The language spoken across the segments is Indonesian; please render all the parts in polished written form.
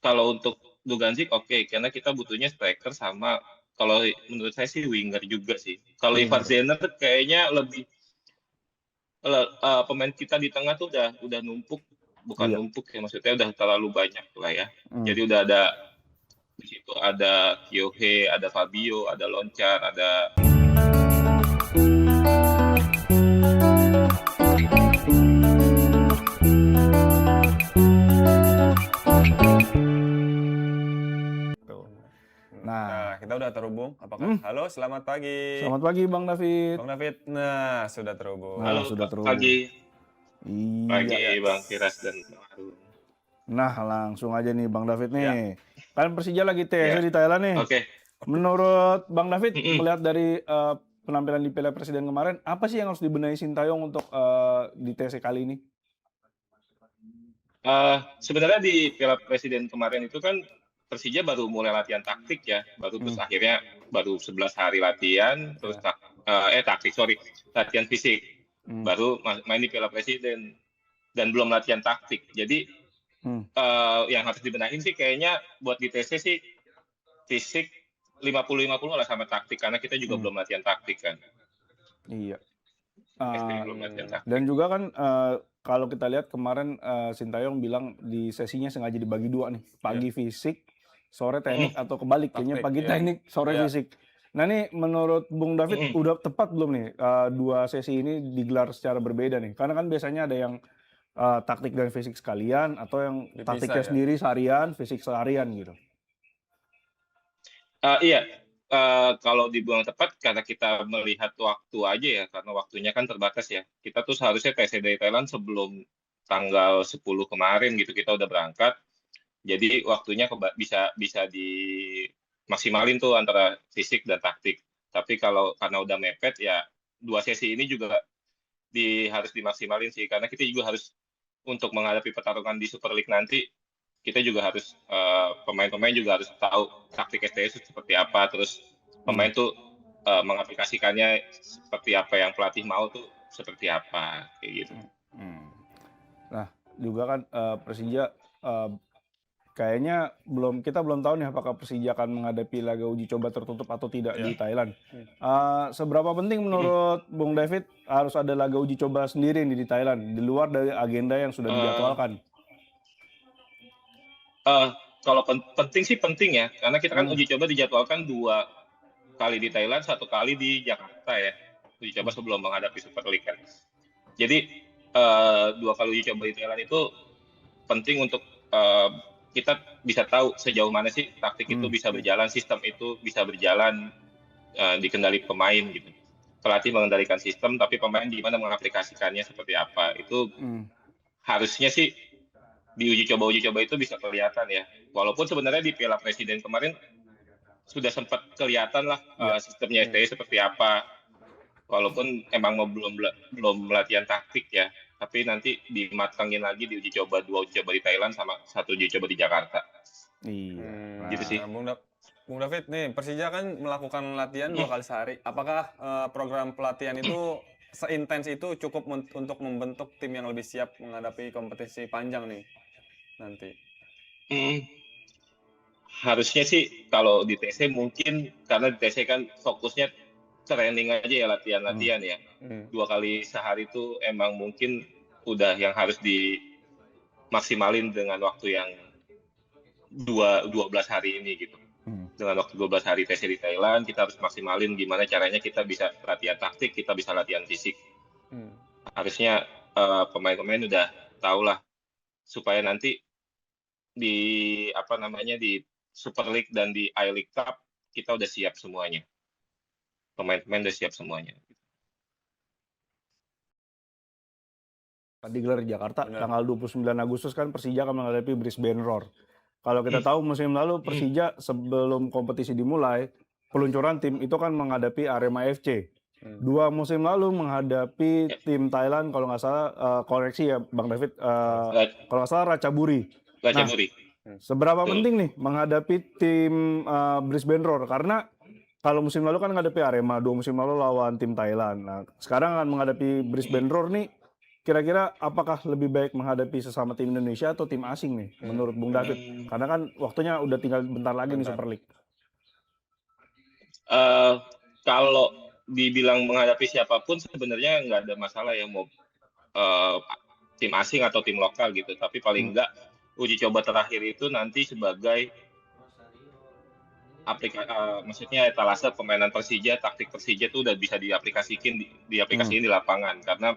kalau untuk dugaan sih oke, karena kita butuhnya striker sama kalau menurut saya sih winger juga sih. Kalau Ivar Winger. Zenner kayaknya lebih pemain kita di tengah tuh udah numpuk, bukan Iya. numpuk ya maksudnya udah terlalu banyak lah ya. Hmm. Jadi udah ada di situ ada Kyohe, ada Fabio, ada Loncar, ada Tuh. Nah, Nah, kita udah terhubung. Apakah? Halo, selamat pagi. selamat pagi Bang David. Bang David. Nah, sudah terhubung. Nah, halo sudah pagi, Iya. pagi Bang Firas dan Bang Harun. Nah, langsung aja nih Bang David nih. Ya. Kan Persija lagi TSC Ya. di Thailand nih. Oke. Menurut Bang David, Mm-mm. melihat dari penampilan di Piala Presiden kemarin, apa sih yang harus dibenahi Sintayong untuk di TSC kali ini? Sebenarnya di Piala Presiden kemarin itu kan Persija baru mulai latihan taktik ya, terus akhirnya baru 11 hari latihan, terus latihan fisik, baru main di Piala Presiden dan belum latihan taktik. Jadi yang harus dibenahin sih kayaknya buat di TC sih fisik 50-50 lah sama taktik karena kita juga belum latihan taktik kan. Iya. Belum latihan taktik. Dan juga kan kalau kita lihat kemarin Sintayong bilang di sesinya sengaja dibagi dua nih, pagi fisik, sore teknik atau kebalik, kayaknya Taktik, pagi iya. teknik, sore Iya. fisik. Nah nih menurut Bung David udah tepat belum nih dua sesi ini digelar secara berbeda nih? Karena kan biasanya ada yang taktik dan fisik sekalian atau yang Dipisah taktiknya ya? sendiri seharian, fisik seharian gitu. Iya, kalau dibilang tepat karena kita melihat waktu aja ya, karena waktunya kan terbatas ya. Kita tuh seharusnya TC dari Thailand sebelum tanggal 10 kemarin gitu kita udah berangkat. Jadi waktunya bisa dimaksimalin tuh antara fisik dan taktik. Tapi karena udah mepet ya dua sesi ini juga harus dimaksimalin sih karena kita juga harus untuk menghadapi pertarungan di Super League nanti kita juga harus pemain-pemain juga harus tahu taktik STS itu seperti apa, terus pemain tuh mengaplikasikannya seperti apa yang pelatih mau tuh seperti apa kayak gitu. Nah juga kan Persija kayaknya kita belum tahu nih apakah Persija akan menghadapi laga uji coba tertutup atau tidak di Thailand. Seberapa penting menurut Bung David harus ada laga uji coba sendiri nih di Thailand di luar dari agenda yang sudah dijadwalkan? Kalau penting sih penting ya, karena kita kan uji coba dijadwalkan 2 kali di Thailand, 1 kali di Jakarta ya, uji coba sebelum menghadapi Super League kan. Jadi 2 kali uji coba di Thailand itu penting untuk kita bisa tahu sejauh mana sih taktik itu bisa berjalan, sistem itu bisa berjalan dikendali pemain gitu. Pelatih mengendalikan sistem, tapi pemain gimana mengaplikasikannya seperti apa. Itu harusnya sih di uji coba itu bisa kelihatan ya. Walaupun sebenarnya di Piala Presiden kemarin sudah sempat kelihatan lah sistemnya STI seperti apa. Walaupun emang belum latihan taktik ya, tapi nanti dimatangin lagi di uji coba 2 uji coba di Thailand sama 1 uji coba di Jakarta. Iya. Gitu sih. Bung David nih, Persija kan melakukan latihan 2 kali sehari. Apakah program pelatihan itu seintens itu cukup untuk membentuk tim yang lebih siap menghadapi kompetisi panjang nih nanti? Harusnya sih kalau di TC mungkin karena di TC kan fokusnya training aja ya, latihan ya. 2 kali sehari itu emang mungkin udah yang harus dimaksimalin dengan waktu yang 12 hari ini gitu. Dengan waktu 12 hari TC di Thailand, kita harus maksimalin gimana caranya kita bisa latihan taktik, kita bisa latihan fisik. Harusnya pemain-pemain udah tahu lah supaya nanti di Super League dan di I-League Cup kita udah siap semuanya. Pemain-pemain udah siap semuanya. Digelar di Jakarta tanggal 29 Agustus kan Persija akan menghadapi Brisbane Roar. Kalau kita tahu musim lalu Persija sebelum kompetisi dimulai, peluncuran tim itu kan menghadapi Arema FC. 2 musim lalu menghadapi tim Thailand kalau nggak salah, koreksi ya Bang David, kalau nggak salah Ratchaburi. Seberapa penting nih menghadapi tim Brisbane Roar? Karena kalau musim lalu kan menghadapi Arema, 2 musim lalu lawan tim Thailand. Nah sekarang akan menghadapi Brisbane Roar nih, kira-kira apakah lebih baik menghadapi sesama tim Indonesia atau tim asing nih menurut Bung David? Karena kan waktunya udah tinggal bentar lagi nih Bentar. Super League. Kalau dibilang menghadapi siapapun sebenarnya nggak ada masalah ya mau tim asing atau tim lokal gitu. Tapi paling nggak uji coba terakhir itu nanti sebagai maksudnya etalase permainan Persija, taktik Persija itu udah bisa diaplikasikan di lapangan. Karena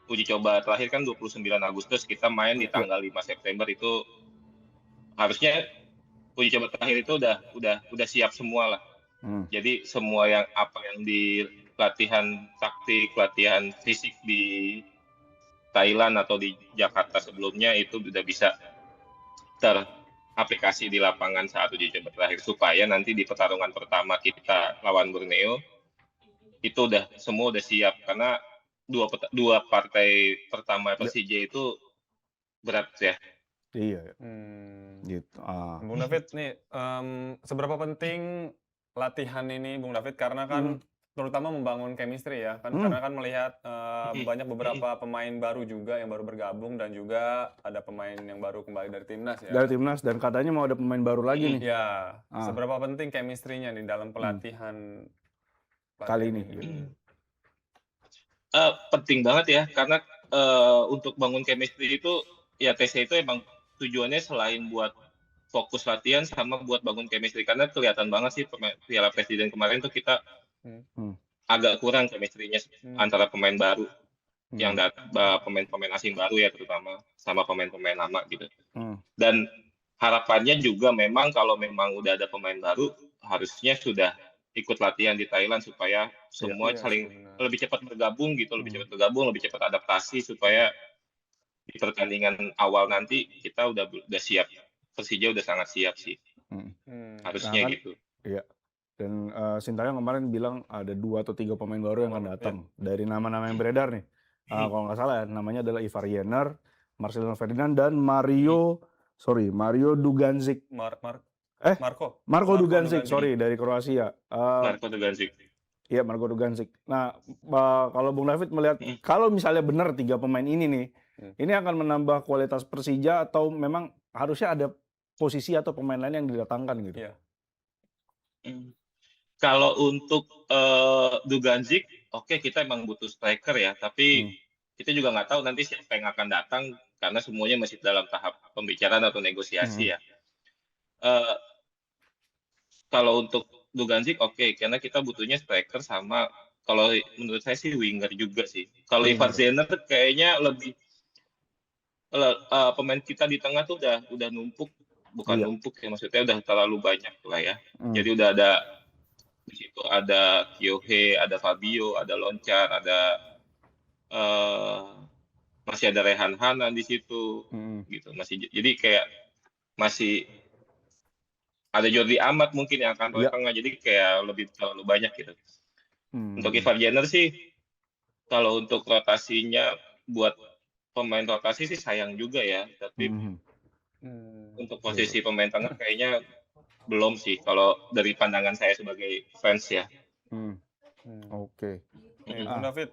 uji coba terakhir kan 29 Agustus, kita main di tanggal 5 September itu harusnya uji coba terakhir itu udah siap semua lah. Jadi semua yang di latihan taktik, latihan fisik di Thailand atau di Jakarta sebelumnya itu udah bisa teraplikasi di lapangan saat uji coba terakhir, supaya nanti di pertarungan pertama kita lawan Borneo itu semua udah siap, karena dua partai pertama Persija itu berat ya. Iya. Gitu. Bung David nih, seberapa penting latihan ini Bung David, karena kan terutama membangun chemistry ya kan, karena kan melihat banyak beberapa pemain baru juga yang baru bergabung, dan juga ada pemain yang baru kembali dari timnas ya. Dari timnas, dan katanya mau ada pemain baru lagi nih. Ya, seberapa penting chemistry-nya nih dalam pelatihan kali ini. Penting banget ya, karena untuk bangun chemistry itu ya TC itu emang tujuannya selain buat fokus latihan sama buat bangun chemistry, karena kelihatan banget sih Piala Presiden kemarin tuh kita agak kurang chemistry-nya antara pemain baru yang pemain-pemain asing baru ya, terutama sama pemain-pemain lama gitu. Dan harapannya juga memang kalau memang udah ada pemain baru harusnya sudah ikut latihan di Thailand supaya semua saling lebih cepat bergabung gitu, lebih cepat adaptasi, supaya di pertandingan awal nanti kita udah siap. Persija udah sangat siap sih. Harusnya gitu. Iya. Dan Sintayong kemarin bilang ada 2 atau 3 pemain baru yang akan datang. Dari nama-nama yang beredar nih. Kalau nggak salah ya, namanya adalah Ivar Jenner, Marcelino Ferdinand, dan Mario Dugandzic. Marko Dugandzic, sorry, dari Kroasia. Marko Dugandzic. Iya, Marko Dugandzic. Nah, kalau Bung David melihat kalau misalnya benar 3 pemain ini nih, ini akan menambah kualitas Persija atau memang harusnya ada posisi atau pemain lain yang didatangkan gitu? Iya. Kalau untuk Dugandzic, oke, kita emang butuh striker ya, tapi kita juga nggak tahu nanti siapa yang akan datang, karena semuanya masih dalam tahap pembicaraan atau negosiasi ya. Kalau untuk Dugandzic oke, karena kita butuhnya striker sama, kalau menurut saya sih winger juga sih. Kalau Ivar Jenner kayaknya lebih pemain kita di tengah tuh udah numpuk, bukan numpuk ya, maksudnya udah terlalu banyak lah ya. Jadi udah ada di situ, ada Kyohe, ada Fabio, ada Loncar, ada masih ada Rehan Hanan di situ gitu, jadi kayak masih ada Jordi Amat mungkin yang akan ke tengah, jadi kayak lebih terlalu banyak gitu. Untuk Ivar Jenner sih, kalau untuk rotasinya buat pemain rotasi sih sayang juga ya, tapi untuk posisi pemain tengah kayaknya belum sih kalau dari pandangan saya sebagai fans ya. Oke. Bung David,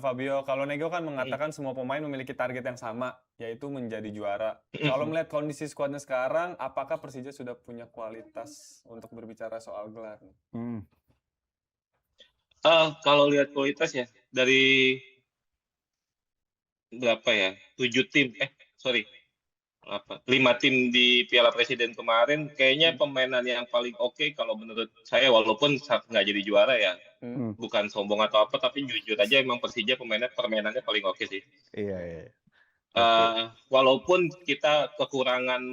Fabio Nego kan mengatakan semua pemain memiliki target yang sama, yaitu menjadi juara. Kalau melihat kondisi skuadnya sekarang, apakah Persija sudah punya kualitas untuk berbicara soal gelar? Kalau lihat kualitas ya, dari berapa ya, 5 tim di Piala Presiden kemarin, kayaknya permainan yang paling oke kalau menurut saya, walaupun nggak jadi juara ya, bukan sombong atau apa, tapi jujur aja emang Persija permainannya paling oke sih. Iya. Walaupun kita kekurangan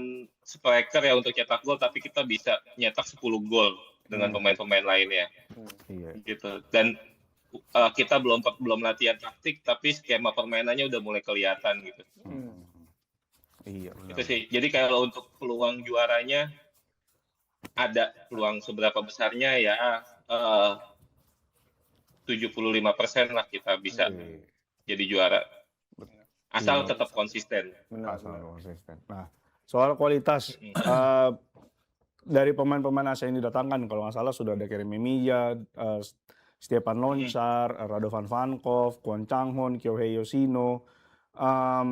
striker ya untuk cetak gol, tapi kita bisa nyetak 10 gol dengan pemain-pemain lainnya. Gitu. Dan kita belum latihan taktik, tapi skema permainannya udah mulai kelihatan gitu. Itu sih. Jadi kalau untuk peluang juaranya, ada peluang seberapa besarnya ya, 75% lah kita bisa jadi juara. Asal tetap konsisten. Nah, soal kualitas, dari pemain-pemain asing yang didatangkan, kalau nggak salah sudah ada Kerem Memiya, Stepan Loncar, Radovan Vankov, Kwon Changhon, Kyohei Yoshino,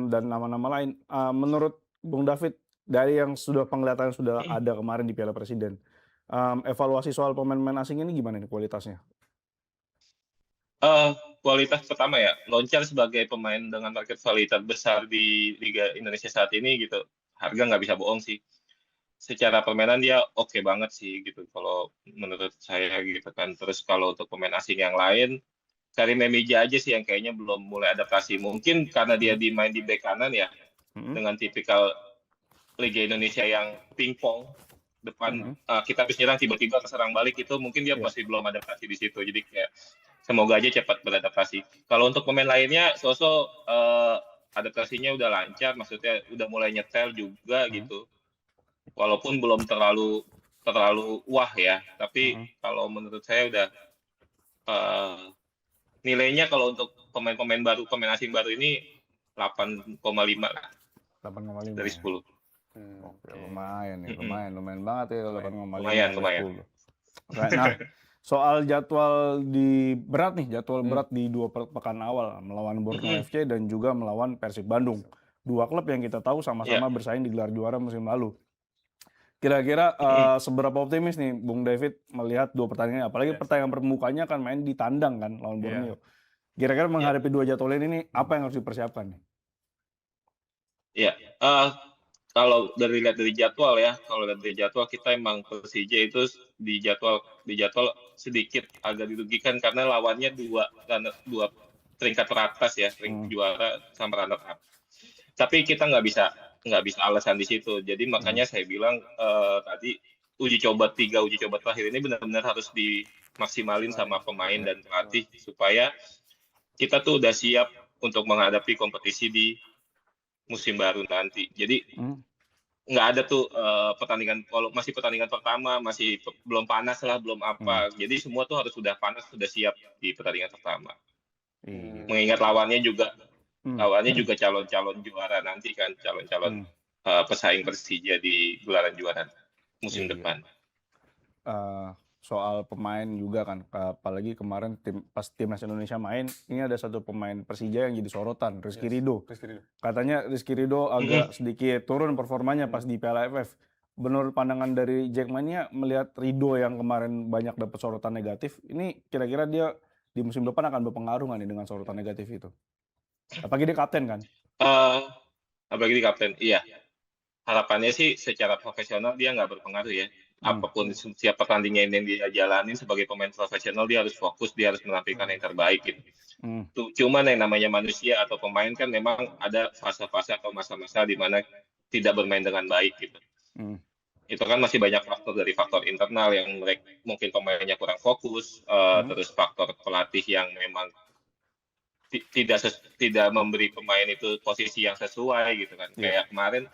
dan nama-nama lain. Menurut Bung David, dari yang sudah penglihatan sudah ada kemarin di Piala Presiden, evaluasi soal pemain-pemain asing ini gimana nih kualitasnya? Kualitas pertama ya, Loncar sebagai pemain dengan market value terbesar di Liga Indonesia saat ini gitu, harga nggak bisa bohong sih. Secara permainan dia oke banget sih gitu kalau menurut saya gitu kan. Terus kalau untuk pemain asing yang lain, Karim Memija aja sih yang kayaknya belum mulai adaptasi. Mungkin karena dia main di bek kanan ya, Mhm, dengan tipikal Liga Indonesia yang pingpong depan mhm, kita habis nyerang tiba-tiba keserang balik itu mungkin dia iya, masih belum adaptasi di situ. Jadi kayak semoga aja cepat beradaptasi. Kalau untuk pemain lainnya, adaptasinya udah lancar, maksudnya udah mulai nyetel juga mhm, gitu. Walaupun belum terlalu terlalu wah ya, tapi mhm, kalau menurut saya udah eh, nilainya kalau untuk pemain-pemain baru, pemain asing baru ini 8,5 lah 8,5 dari ya. 10. Oke, Oke. lumayan nih, Mm-mm. lumayan banget ya Lumayan. 8,5 Lumayan, dari lumayan. 10. Oke, nah soal jadwal berat di 2 pekan awal melawan Borneo Mm-mm. FC dan juga melawan Persib Bandung. 2 klub yang kita tahu Ya, sama-sama bersaing di gelar juara musim lalu. Kira-kira, mm-mm. seberapa optimis nih Bung David melihat 2 pertandingan, apalagi Yes. pertandingan pembukanya kan main di tandang kan lawan Iya. Borneo. Kira-kira Ya, menghadapi 2 jadwal ini nih, apa yang harus dipersiapkan nih? ya. Eh, Kalau lihat dari jadwal ya, kalau lihat dari jadwal kita emang Persija itu di jadwal sedikit agak dirugikan karena lawannya dua peringkat teratas ya, peringkat Mmm, juara sama runner up. Tapi kita nggak bisa alasan di situ. Jadi mhm, makanya saya bilang tadi uji coba terakhir ini benar-benar harus dimaksimalin sama pemain iya, dan pelatih supaya kita tuh udah siap untuk menghadapi kompetisi di musim baru nanti. Jadi mhm, nggak ada tuh pertandingan kalau masih pertandingan pertama masih belum panas lah belum mhm, apa jadi semua tuh harus sudah panas sudah siap di pertandingan pertama iya, mengingat mmm, lawannya juga calon-calon juara nanti kan calon-calon mmm, pesaing Persija di gelaran juara musim iya. depan. Eee, Soal pemain juga kan, apalagi kemarin pas timnas Indonesia main, ini ada satu pemain Persija yang jadi sorotan, Rizky Yes. Ridho. Rizky Ridho. Katanya Rizky Ridho Mm-mm. agak sedikit turun performanya pas di Piala AFF. Menurut pandangan dari Jackmania melihat Ridho yang kemarin banyak dapat sorotan negatif, ini kira-kira dia di musim depan akan berpengaruh nggak nih dengan sorotan negatif itu? Apalagi dia kapten kan? Eh, Apalagi di kapten iya harapannya sih secara profesional dia nggak berpengaruh ya. Mmm, Apapun setiap pertandingan yang dia jalanin sebagai pemain profesional dia harus fokus, dia harus menampilkan yang terbaik gitu. mhm, Cuman yang namanya manusia atau pemain kan memang ada fase-fase atau masa-masa di mana tidak bermain dengan baik gitu. mhm, Itu kan masih banyak faktor dari faktor internal yang mereka mungkin pemainnya kurang fokus, mhm, terus faktor pelatih yang memang tidak memberi pemain itu posisi yang sesuai gitu kan. iya, Kayak kemarin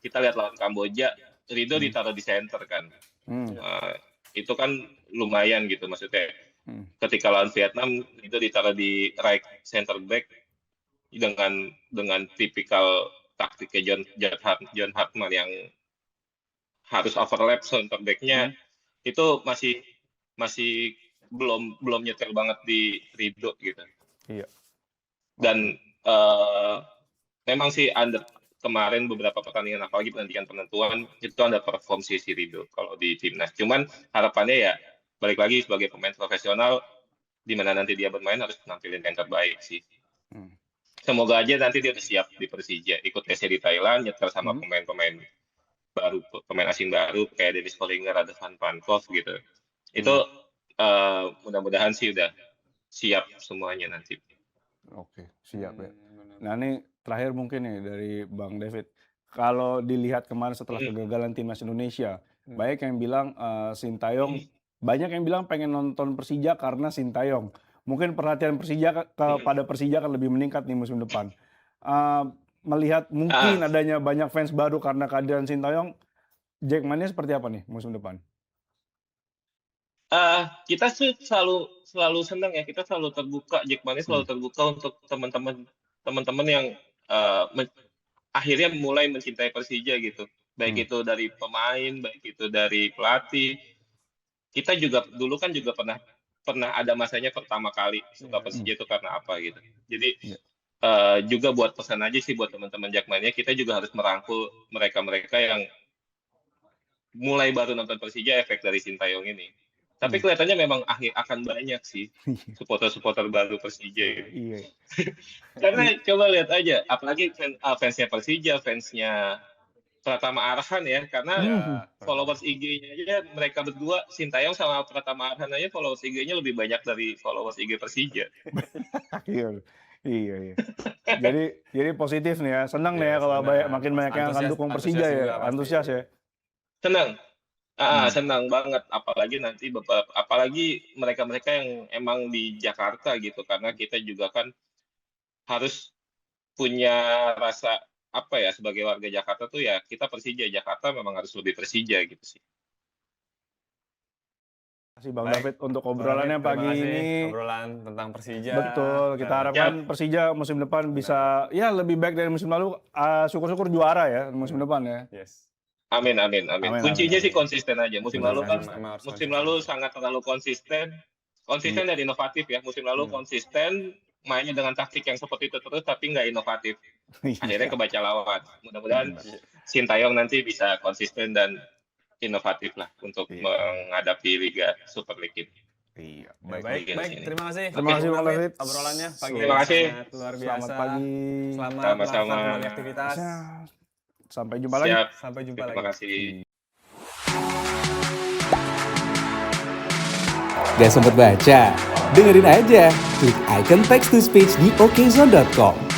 kita lihat lawan Kamboja, Ridho mhm, ditaruh di center kan. mmm, Iya. Eh, itu kan lumayan gitu maksudnya. mhm, Ketika lawan Vietnam itu ditaruh di right center back dengan tipikal taktiknya John Hartman yang harus overlap center back-nya mhm, itu masih masih belum belum nyetel banget di Ridho gitu. iya, oke, Dan memang sih under kemarin beberapa pertandingan apalagi pertandingan penentuan itu underperform si Ridho kalau di timnas. Cuman harapannya ya balik lagi sebagai pemain profesional di mana nanti dia bermain harus menampilkan yang terbaik sih. mmm, Semoga aja nanti dia udah siap di Persija, ikut tesnya di Thailand, nyetel sama mhm, pemain-pemain baru, pemain asing baru kayak Dennis Kollinger, ada Van Pankov gitu. Itu mmm, mudah-mudahan sih udah siap semuanya nanti. oke, siap ya. Benar. Nah ini terakhir mungkin nih dari Bang David, kalau dilihat kemarin setelah Mm, kegagalan timnas Indonesia, Hmm. banyak yang bilang mm, Sintayong, banyak yang bilang pengen nonton Persija karena Sintayong. Mungkin perhatian mm. kepada Persija akan lebih meningkat di musim depan. Eee, Melihat mungkin Ah, adanya banyak fans baru karena kehadiran Sintayong, Jackmania seperti apa nih musim depan? kita sih selalu selalu senang ya, kita selalu terbuka, Jackmania Mmm, selalu terbuka untuk teman-teman yang eh, men- akhirnya mulai mencintai Persija gitu. mmm, Baik itu dari pemain, baik itu dari pelatih. Kita juga dulu kan juga pernah pernah ada masanya pertama kali suka Iya. mmm, Persija itu karena apa gitu. Jadi iya, juga buat pesan aja sih buat teman-teman Jakmania, kita juga harus merangkul mereka-mereka yang mulai baru nonton Persija efek dari Sintayong ini. Tapi kelihatannya memang akan banyak sih supporter-supporter baru Persija ini. Iya. Karena coba lihat aja, apalagi fansnya Persija, fansnya Pratama Arhan ya, karena followers IG-nya aja mereka berdua, Sintayong sama Pratama Arhan aja followers IG-nya lebih banyak dari followers IG Persija. Iya. Jadi positif nih ya. Senang nih ya kalau makin banyak yang akan dukung Persija ya. Antusias ya. Senang. Senang banget. Apalagi mereka-mereka yang emang di Jakarta gitu, karena kita juga kan harus punya rasa sebagai warga Jakarta tuh ya, kita Persija Jakarta memang harus lebih Persija gitu sih. Terima kasih Bang David untuk obrolannya pagi ini. Obrolan tentang Persija. Betul, kita harapkan Persija musim depan bisa ya lebih baik dari musim lalu. Syukur-syukur juara ya musim depan ya. Yes. Amin. Kuncinya sih konsisten aja. Musim lalu sangat terlalu konsisten dan inovatif ya. Musim lalu konsisten, mainnya dengan taktik yang seperti itu terus tapi nggak inovatif. Akhirnya kebaca lawan. Mudah-mudahan Sintayong nanti bisa konsisten dan inovatif lah untuk menghadapi Liga Super League ini. Iya, baik. Terima kasih Bang David. Obrolannya pagi Terima kasih. Luar biasa. Selamat pagi. Selamat Sama-sama. melakukan aktivitas. Sampai jumpa lagi. Siap. Sampai jumpa Terima lagi. kasih. Gak sempet baca? Dengerin aja, klik icon text to speech di okezone.com.